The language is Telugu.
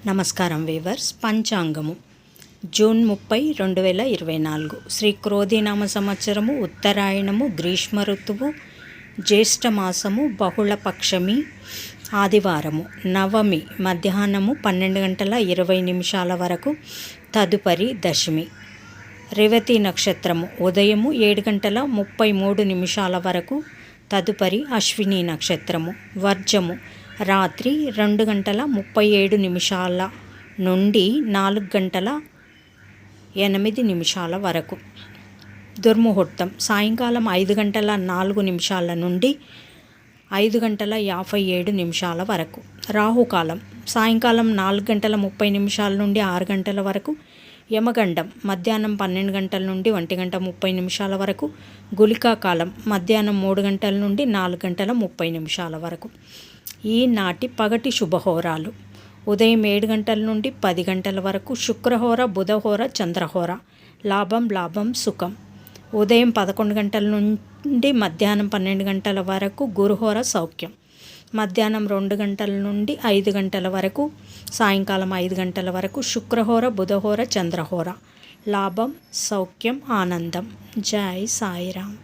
నమస్కారం వీవర్స్. పంచాంగము జూన్ 30, 2024 శ్రీ క్రోధినామ సంవత్సరము, ఉత్తరాయణము, గ్రీష్మ ఋతువు, జ్యేష్ఠమాసము, బహుళపక్షమి, ఆదివారము, నవమి మధ్యాహ్నము 12:20 వరకు, తదుపరి దశమి. రేవతి నక్షత్రము ఉదయము 7:33 వరకు, తదుపరి అశ్విని నక్షత్రము. వర్జము రాత్రి 2:37 నుండి 4:08 వరకు. దుర్ముహూర్తం సాయంకాలం 5:04 నుండి 5:57 వరకు. రాహుకాలం సాయంకాలం 4:30 నుండి 6 వరకు. యమగండం మధ్యాహ్నం 12 నుండి 1:30 వరకు. గుళికా కాలం మధ్యాహ్నం 3 నుండి 4:30 వరకు. ఈనాటి పగటి శుభహోరాలు: ఉదయం 7 నుండి 10 వరకు శుక్రహోర, బుధహోర, చంద్రహోర. లాభం సుఖం. ఉదయం 11 నుండి మధ్యాహ్నం 12 వరకు గురుహోర, సౌఖ్యం. మధ్యాహ్నం 2 నుండి 5 వరకు, సాయంకాలం 5 వరకు శుక్రహోర, బుధహోర, చంద్రహోర. లాభం, సౌఖ్యం, ఆనందం. జై సాయిరామ్.